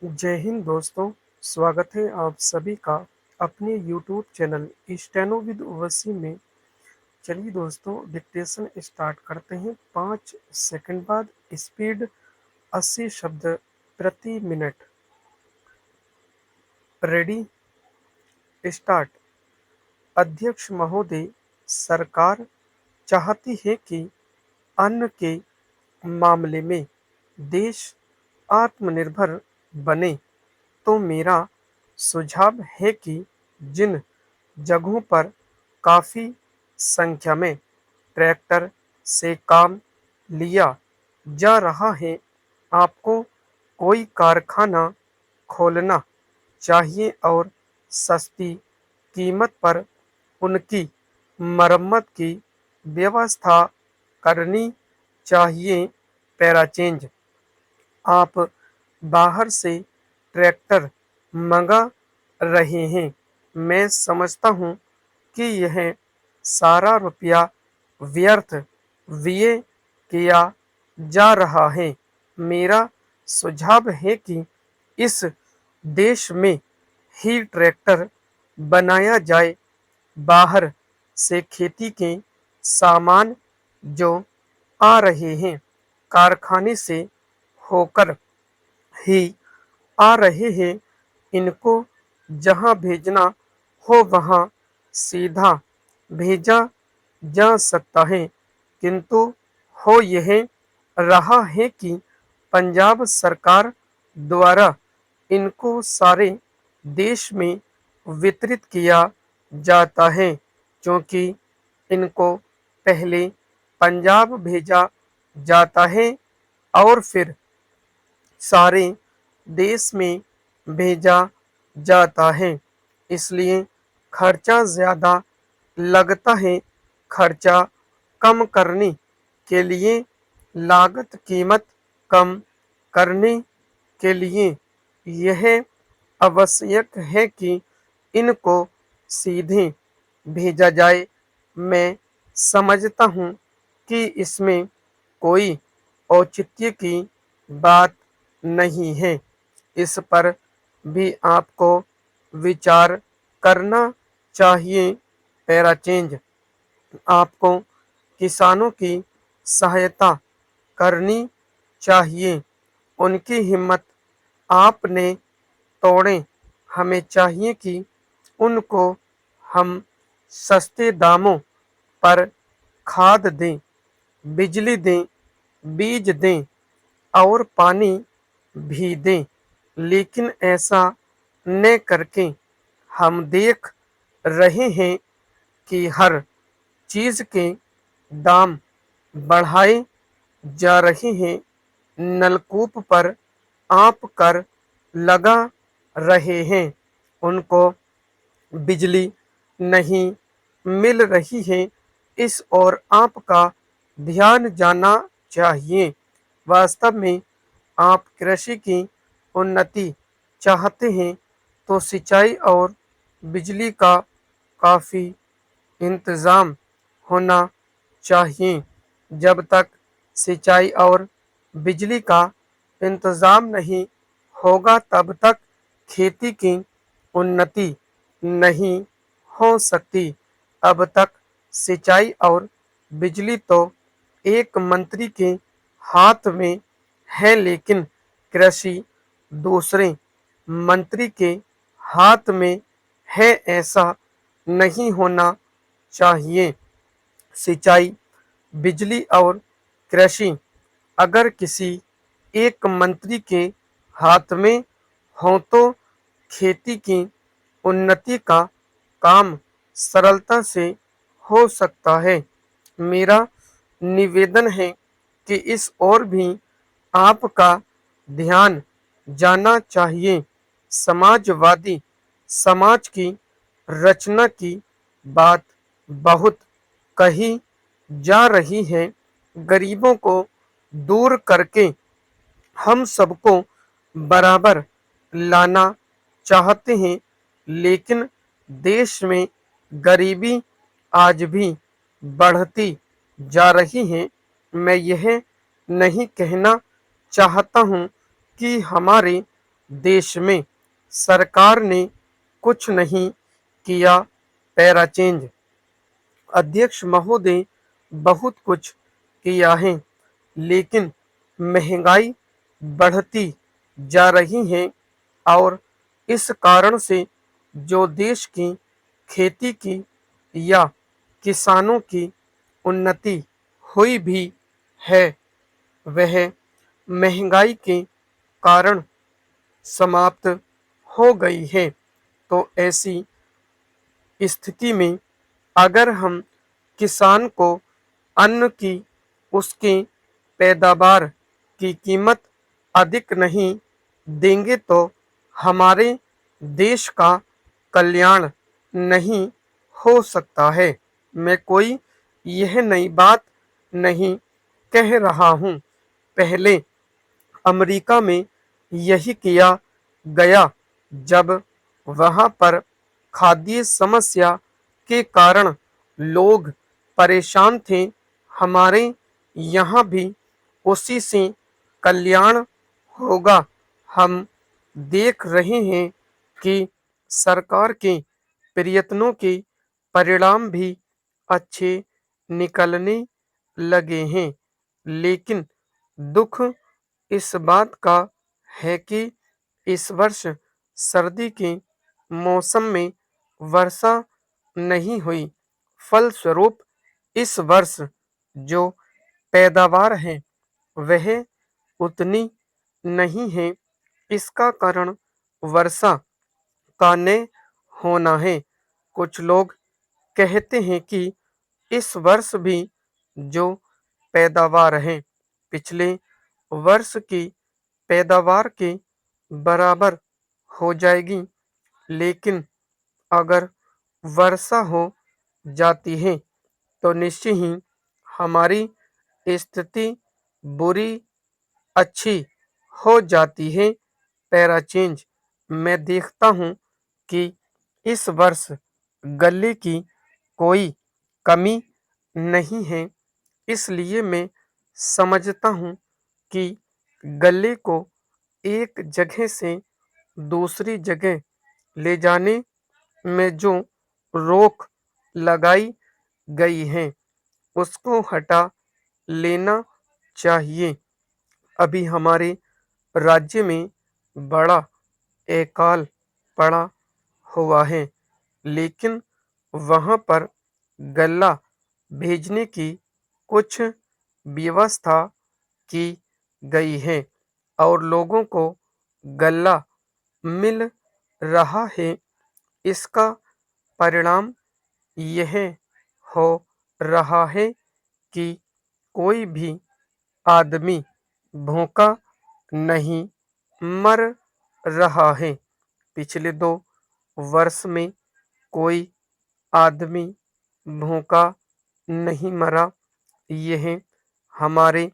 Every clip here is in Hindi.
जय हिंद दोस्तों। स्वागत है आप सभी का अपने YouTube channel steno with Owaisi में। चलिए दोस्तों, डिक्टेशन स्टार्ट करते हैं। 5 सेकंड बाद। स्पीड 80 शब्द प्रति मिनट। Ready, start. अध्यक्ष महोदय, सरकार चाहती है कि अन्न के मामले में देश आत्मनिर्भर बने। तो मेरा सुझाव है कि जिन जगहों पर काफ़ी संख्या में ट्रैक्टर से काम लिया जा रहा है, आपको कोई कारखाना खोलना चाहिए और सस्ती कीमत पर उनकी मरम्मत की व्यवस्था करनी चाहिए। पैराचेंज, आप बाहर से ट्रैक्टर मंगा रहे हैं। मैं समझता हूँ कि यह सारा रुपया व्यर्थ व्यय किया जा रहा है। मेरा सुझाव है कि इस देश में ही ट्रैक्टर बनाया जाए। बाहर से खेती के सामान जो आ रहे हैं, कारखाने से होकर ही आ रहे हैं। इनको जहां भेजना हो वहां सीधा भेजा जा सकता है, किंतु हो यह रहा है कि पंजाब सरकार द्वारा इनको सारे देश में वितरित किया जाता है, क्योंकि इनको पहले पंजाब भेजा जाता है और फिर सारे देश में भेजा जाता है। इसलिए खर्चा ज़्यादा लगता है। खर्चा कम करने के लिए, लागत कीमत कम करने के लिए यह आवश्यक है कि इनको सीधे भेजा जाए। मैं समझता हूँ कि इसमें कोई औचित्य की बात नहीं है। इस पर भी आपको विचार करना चाहिए। पैराचेंज, आपको किसानों की सहायता करनी चाहिए। उनकी हिम्मत आपने तोड़े। हमें चाहिए कि उनको हम सस्ते दामों पर खाद दें, बिजली दें, बीज दें और पानी भी दें। लेकिन ऐसा न करके हम देख रहे हैं कि हर चीज़ के दाम बढ़ाए जा रहे हैं। नलकूप पर आप कर लगा रहे हैं, उनको बिजली नहीं मिल रही है। इस ओर आपका ध्यान जाना चाहिए। वास्तव में आप कृषि की उन्नति चाहते हैं तो सिंचाई और बिजली का काफ़ी इंतज़ाम होना चाहिए। जब तक सिंचाई और बिजली का इंतज़ाम नहीं होगा, तब तक खेती की उन्नति नहीं हो सकती। अब तक सिंचाई और बिजली तो एक मंत्री के हाथ में है, लेकिन कृषि दूसरे मंत्री के हाथ में है। ऐसा नहीं होना चाहिए। सिंचाई, बिजली और कृषि अगर किसी एक मंत्री के हाथ में हो तो खेती की उन्नति का काम सरलता से हो सकता है। मेरा निवेदन है कि इस ओर भी आपका ध्यान जाना चाहिए। समाजवादी समाज की रचना की बात बहुत कही जा रही है। गरीबों को दूर करके हम सबको बराबर लाना चाहते हैं, लेकिन देश में गरीबी आज भी बढ़ती जा रही है। मैं यह नहीं कहना चाहता हूँ कि हमारे देश में सरकार ने कुछ नहीं किया। Para change. अध्यक्ष महोदय, बहुत कुछ किया है, लेकिन महंगाई बढ़ती जा रही है और इस कारण से जो देश की खेती की या किसानों की उन्नति हुई भी है, वह महंगाई के कारण समाप्त हो गई है। तो ऐसी स्थिति में अगर हम किसान को अन्न की उसकी पैदावार की कीमत अधिक नहीं देंगे तो हमारे देश का कल्याण नहीं हो सकता है। मैं कोई यह नई बात नहीं कह रहा हूँ। पहले अमेरिका में यही किया गया जब वहाँ पर खाद्य समस्या के कारण लोग परेशान थे। हमारे यहाँ भी उसी से कल्याण होगा। हम देख रहे हैं कि सरकार के प्रयत्नों के परिणाम भी अच्छे निकलने लगे हैं, लेकिन दुख इस बात का है कि इस वर्ष सर्दी के मौसम में वर्षा नहीं हुई। फलस्वरूप इस वर्ष जो पैदावार है वह उतनी नहीं है। इसका कारण वर्षा का न होना है। कुछ लोग कहते हैं कि इस वर्ष भी जो पैदावार है पिछले वर्ष की पैदावार के बराबर हो जाएगी, लेकिन अगर वर्षा हो जाती है तो निश्चय ही हमारी स्थिति बुरी अच्छी हो जाती है। Para change. मैं देखता हूँ कि इस वर्ष गले की कोई कमी नहीं है, इसलिए मैं समझता हूँ कि गले को एक जगह से दूसरी जगह ले जाने में जो रोक लगाई गई है उसको हटा लेना चाहिए। अभी हमारे राज्य में बड़ा अकाल पड़ा हुआ है, लेकिन वहाँ पर गल्ला भेजने की कुछ व्यवस्था की गई है और लोगों को गल्ला मिल रहा है। इसका परिणाम यह हो रहा है कि कोई भी आदमी भूखा नहीं मर रहा है। पिछले 2 वर्ष में कोई आदमी भूखा नहीं मरा। यह हमारे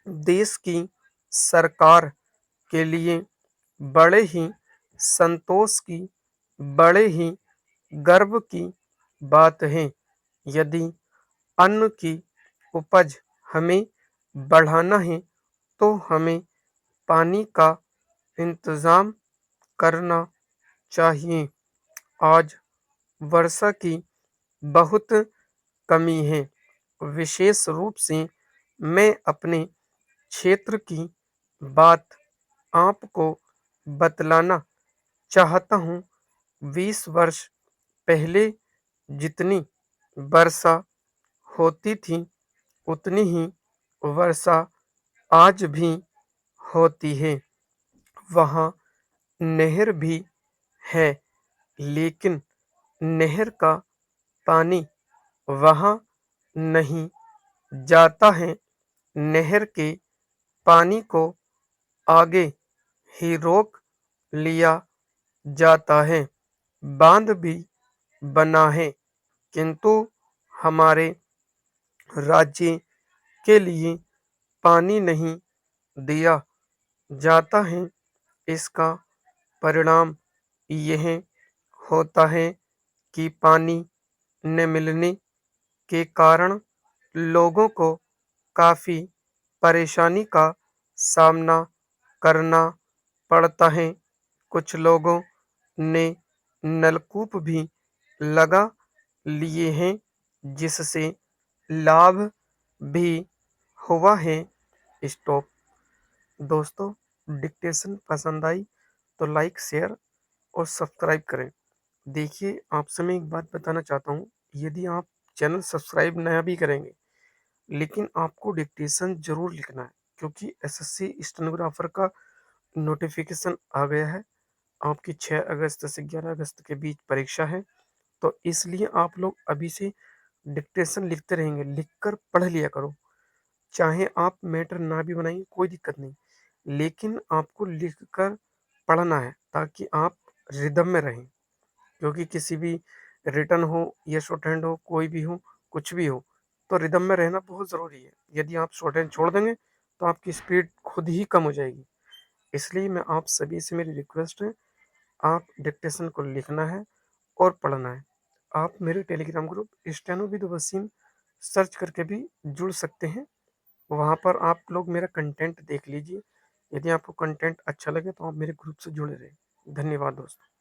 देश की सरकार के लिए बड़े ही संतोष की, बड़े ही गर्व की बात है। यदि अन्न की उपज हमें बढ़ाना है तो हमें पानी का इंतज़ाम करना चाहिए। आज वर्षा की बहुत कमी है। विशेष रूप से मैं अपने क्षेत्र की बात आपको बतलाना चाहता हूँ। 20 वर्ष पहले जितनी वर्षा होती थी उतनी ही वर्षा आज भी होती है। वहाँ नहर भी है, लेकिन नहर का पानी वहाँ नहीं जाता है। नहर के पानी को आगे ही रोक लिया जाता है। बांध भी बना है, किंतु हमारे राज्य के लिए पानी नहीं दिया जाता है। इसका परिणाम यह होता है कि पानी न मिलने के कारण लोगों को काफ़ी परेशानी का सामना करना पड़ता है। कुछ लोगों ने नलकूप भी लगा लिए हैं, जिससे लाभ भी हुआ है। स्टॉप। दोस्तों, डिक्टेशन पसंद आई तो लाइक, शेयर और सब्सक्राइब करें। देखिए, आपसे मैं एक बात बताना चाहता हूँ, यदि आप चैनल सब्सक्राइब नया भी करेंगे, लेकिन आपको डिक्टेशन ज़रूर लिखना है, क्योंकि एसएससी स्टेनोग्राफर का नोटिफिकेशन आ गया है। आपकी 6 अगस्त से 11 अगस्त के बीच परीक्षा है, तो इसलिए आप लोग अभी से डिक्टेशन लिखते रहेंगे, लिखकर पढ़ लिया करो। चाहे आप मैटर ना भी बनाइए, कोई दिक्कत नहीं, लेकिन आपको लिखकर पढ़ना है ताकि आप रिदम में रहें। क्योंकि किसी भी रिटन हो या शॉर्ट हैंड हो, कोई भी हो, कुछ भी हो, तो रिदम में रहना बहुत ज़रूरी है। यदि आप शॉर्ट हैंड छोड़ देंगे तो आपकी स्पीड खुद ही कम हो जाएगी। इसलिए मैं आप सभी से मेरी रिक्वेस्ट है, आप डिक्टेशन को लिखना है और पढ़ना है। आप मेरे Telegram group steno with Wasim search करके भी जुड़ सकते हैं। वहाँ पर आप लोग मेरा कंटेंट देख लीजिए। यदि आपको कंटेंट अच्छा लगे तो आप मेरे ग्रुप से जुड़े रहें। धन्यवाद दोस्तों।